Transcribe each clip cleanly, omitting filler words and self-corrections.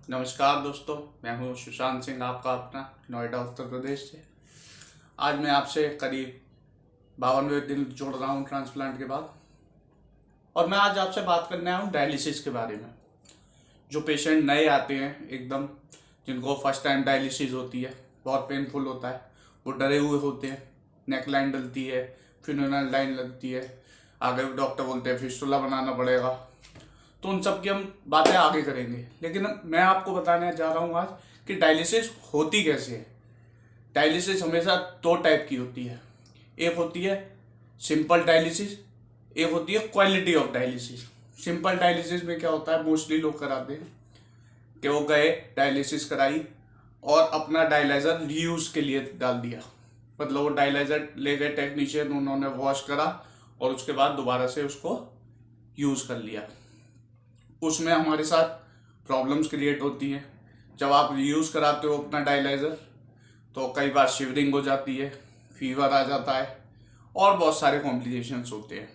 नमस्कार दोस्तों, मैं हूं सुशांत सिंह, आपका अपना, नोएडा उत्तर प्रदेश से। आज मैं आपसे करीब 52वें दिन जुड़ रहा हूं ट्रांसप्लांट के बाद, और मैं आज आपसे बात करने आया हूं डायलिसिस के बारे में। जो पेशेंट नए आते हैं एकदम, जिनको फर्स्ट टाइम डायलिसिस होती है, बहुत पेनफुल होता है, वो डरे हुए होते हैं। नेक लाइन डलती है, फ्यूनरल लाइन लगती है, आगे डॉक्टर बोलते हैं फिस्टुला बनाना पड़ेगा। तो उन सब की हम बातें आगे करेंगे, लेकिन मैं आपको बताने जा रहा हूँ आज कि डायलिसिस होती कैसे है। डायलिसिस हमेशा दो टाइप की होती है। एक होती है सिंपल डायलिसिस, एक होती है quality of dialysis. Simple dialysis में क्या होता है, मोस्टली लोग कराते हैं कि वो गए, डायलिसिस कराई और अपना डायलाइजर रीयूज के लिए डाल दिया। मतलब वो डायलाइजर ले गए टेक्नीशियन, उन्होंने वॉश करा और उसके बाद दोबारा से उसको यूज कर लिया। उसमें हमारे साथ प्रॉब्लम्स क्रिएट होती हैं। जब आप रीयूज़ कराते हो अपना डायलाइज़र, तो कई बार शिवरिंग हो जाती है, फीवर आ जाता है और बहुत सारे कॉम्प्लिकेशंस होते हैं।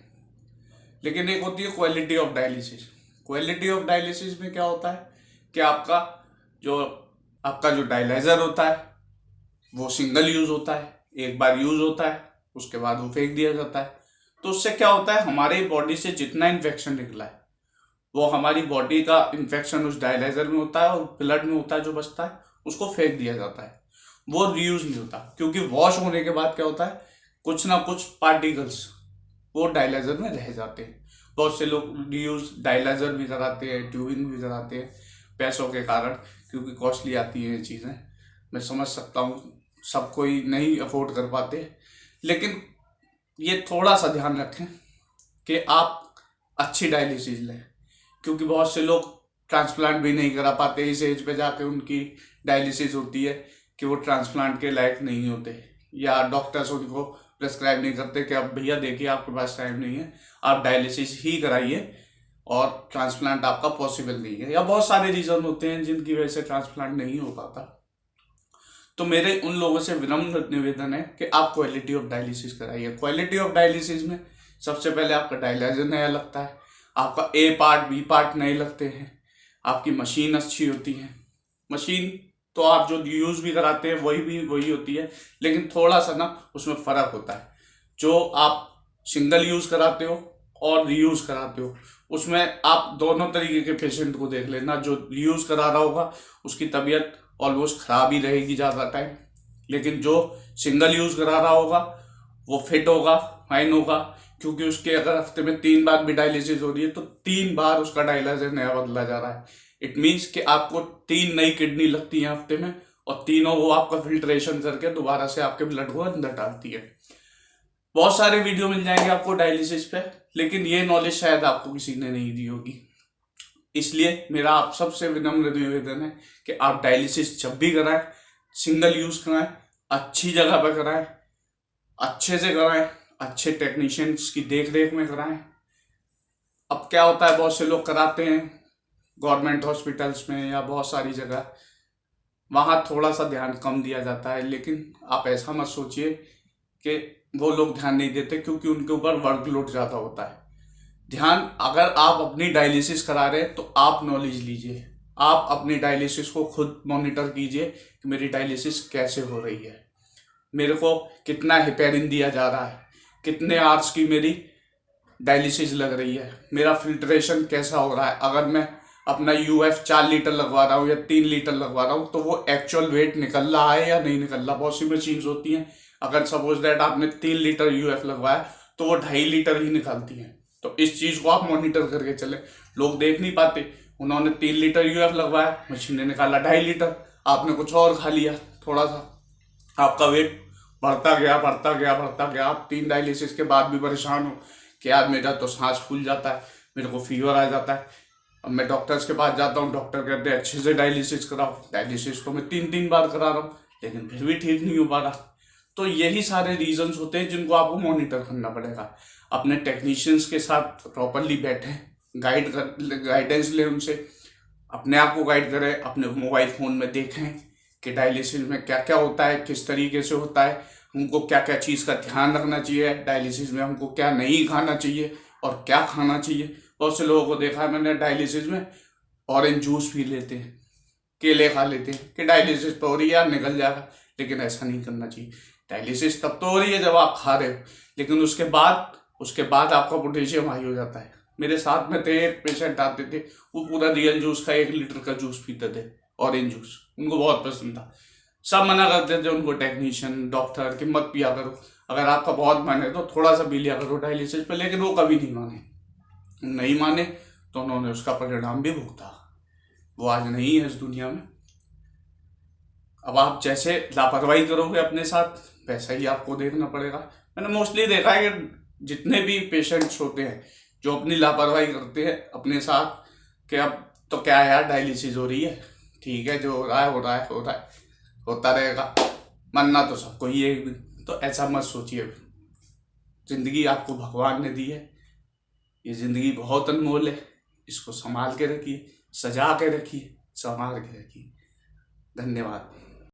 लेकिन एक होती है quality of dialysis. Quality of dialysis में क्या होता है कि जो आपका जो डायलाइज़र होता है वो सिंगल यूज़ होता है, एक बार यूज़ होता है, उसके बाद वो फेंक दिया जाता है। तो उससे क्या होता है, हमारे बॉडी से जितना इन्फेक्शन निकला है वो हमारी बॉडी का इन्फेक्शन उस डायलाइजर में होता है और ब्लड में होता है, जो बचता है उसको फेंक दिया जाता है। वो रीयूज नहीं होता, क्योंकि वॉश होने के बाद क्या होता है, कुछ ना कुछ पार्टिकल्स वो डायलाइजर में रह जाते हैं। बहुत से लोग रीयूज डायलाइजर भी कराते हैं, ट्यूबिंग भी कराते हैं पैसों के कारण, क्योंकि कॉस्टली आती है ये चीज़ें। मैं समझ सकता हूँ, सब कोई नहीं अफोर्ड कर पाते, लेकिन ये थोड़ा सा ध्यान रखें कि आप अच्छी डायलिसिस लें, क्योंकि बहुत से लोग ट्रांसप्लांट भी नहीं करा पाते। इस एज पे जाके उनकी डायलिसिस होती है कि वो ट्रांसप्लांट के लायक नहीं होते, या डॉक्टर्स उनको प्रेस्क्राइब नहीं करते कि अब भैया देखिए आपके पास टाइम नहीं है, आप डायलिसिस ही कराइए और ट्रांसप्लांट आपका पॉसिबल नहीं है। या बहुत सारे रीज़न होते हैं जिनकी वजह से ट्रांसप्लांट नहीं हो पाता। तो मेरे उन लोगों से विनम्र निवेदन है कि आप क्वालिटी ऑफ डायलिसिस कराइए। क्वालिटी ऑफ डायलिसिस में सबसे पहले आपका डायलाइजर नया लगता है, आपका ए पार्ट बी पार्ट नए लगते हैं, आपकी मशीन अच्छी होती है। मशीन तो आप जो यूज़ भी कराते हैं वही होती है, लेकिन थोड़ा सा ना उसमें फ़र्क होता है। जो आप सिंगल यूज़ कराते हो और रीयूज़ कराते हो, उसमें आप दोनों तरीके के पेशेंट को देख लेना। जो रीयूज़ करा रहा होगा उसकी तबीयत ऑलमोस्ट ख़राब ही रहेगी ज़्यादा टाइम, लेकिन जो सिंगल यूज़ करा रहा होगा वो फिट होगा, फाइन होगा, क्योंकि उसके अगर हफ्ते में 3 बार भी डायलिसिस हो रही है तो 3 बार उसका डायलाइजर नया बदला जा रहा है। इट मीन्स कि आपको 3 नई किडनी लगती है हफ्ते में, और तीनों वो आपका फिल्ट्रेशन करके दोबारा से आपके ब्लड को अंदर डालती है। बहुत सारे वीडियो मिल जाएंगे आपको डायलिसिस पे, लेकिन ये नॉलेज शायद आपको किसी ने नहीं दी होगी। इसलिए मेरा आप सबसे विनम्र निवेदन है कि आप डायलिसिस जब भी कराएं, सिंगल यूज कराएं, अच्छी जगह पर कराएं, अच्छे से कराएं, अच्छे टेक्नीशियंस की देख रेख में कराएं। अब क्या होता है, बहुत से लोग कराते हैं गवर्नमेंट हॉस्पिटल्स में या बहुत सारी जगह, वहाँ थोड़ा सा ध्यान कम दिया जाता है। लेकिन आप ऐसा मत सोचिए कि वो लोग ध्यान नहीं देते, क्योंकि उनके ऊपर वर्कलोड ज़्यादा होता है। ध्यान, अगर आप अपनी डायलिसिस करा रहे हैं तो आप नॉलेज लीजिए, आप अपनी डायलिसिस को खुद मॉनिटर कीजिए कि मेरी डायलिसिस कैसे हो रही है, मेरे को कितना हेपेरिन दिया जा रहा है, कितने आवर्स की मेरी डायलिसिस लग रही है, मेरा फिल्ट्रेशन कैसा हो रहा है। अगर मैं अपना यूएफ 4 लीटर लगवा रहा हूँ या 3 लीटर लगवा रहा हूँ तो वो एक्चुअल वेट निकल रहा है या नहीं निकल रहा। बहुत सी मशीन्स होती हैं, अगर सपोज दैट आपने 3 लीटर यूएफ लगवाया तो वो 2.5 लीटर ही निकालती हैं। तो इस चीज़ को आप मॉनिटर करके चले। लोग देख नहीं पाते, उन्होंने 3 लीटर यूएफ लगवाया, मशीन ने निकाला 2.5 लीटर, आपने कुछ और खा लिया थोड़ा सा, आपका वेट बढ़ता गया बढ़ता गया बढ़ता गया। आप 3 डायलिसिस के बाद भी परेशान हो कि यार मेरा तो सांस फूल जाता है, मेरे को फीवर आ जाता है। अब मैं डॉक्टर्स के पास जाता हूँ, डॉक्टर कहते हैं अच्छे से डायलिसिस कराओ। डायलिसिस तो मैं 3 बार करा रहा हूँ, लेकिन फिर भी ठीक नहीं हो पा रहा। तो यही सारे रीजंस होते हैं जिनको आपको मॉनिटर करना पड़ेगा। अपने टेक्नीशियंस के साथ प्रॉपरली बैठें, गाइडेंस लें उनसे, अपने आप को गाइड करें, अपने मोबाइल फ़ोन में देखें कि डायलिसिस में क्या क्या होता है, किस तरीके से होता है, हमको क्या क्या चीज़ का ध्यान रखना चाहिए, डायलिसिस में हमको क्या नहीं खाना चाहिए और क्या खाना चाहिए। बहुत से लोगों को देखा है मैंने डायलिसिस में ऑरेंज जूस पी लेते हैं, केले खा लेते हैं कि डायलिसिस तो हो रही है यार निकल जाएगा, लेकिन ऐसा नहीं करना चाहिए। डायलिसिस तब तो हो रही है जब आप खा रहे हो, लेकिन उसके बाद आपका पोटेशियम हाई हो जाता है। मेरे साथ में थे पेशेंट आते थे, वो पूरा रियल जूस का 1 लीटर का जूस पीते थे, ऑरेंज जूस, उनको बहुत पसंद था। सब मना करते थे उनको, टेक्नीशियन डॉक्टर, कि मत पिया करो, अगर आपका बहुत मन है तो थोड़ा सा पी लिया करो डायलिसिस पे, लेकिन वो कभी नहीं माने तो उन्होंने उसका परिणाम भी भुगता। वो आज नहीं है इस दुनिया में। अब आप जैसे लापरवाही करोगे अपने साथ, वैसा ही आपको देखना पड़ेगा। मैंने मोस्टली देखा है कि जितने भी पेशेंट्स होते हैं जो अपनी लापरवाही करते हैं अपने साथ, कि अब तो क्या है यार, डायलिसिस हो रही है, ठीक है, जो हो रहा है होता रहेगा, मरना तो सबको ही है एक दिन। तो ऐसा मत सोचिए। जिंदगी आपको भगवान ने दी है, ये जिंदगी बहुत अनमोल है, इसको संभाल के रखिए, सजा के रखिए, संभाल के रखिए। धन्यवाद।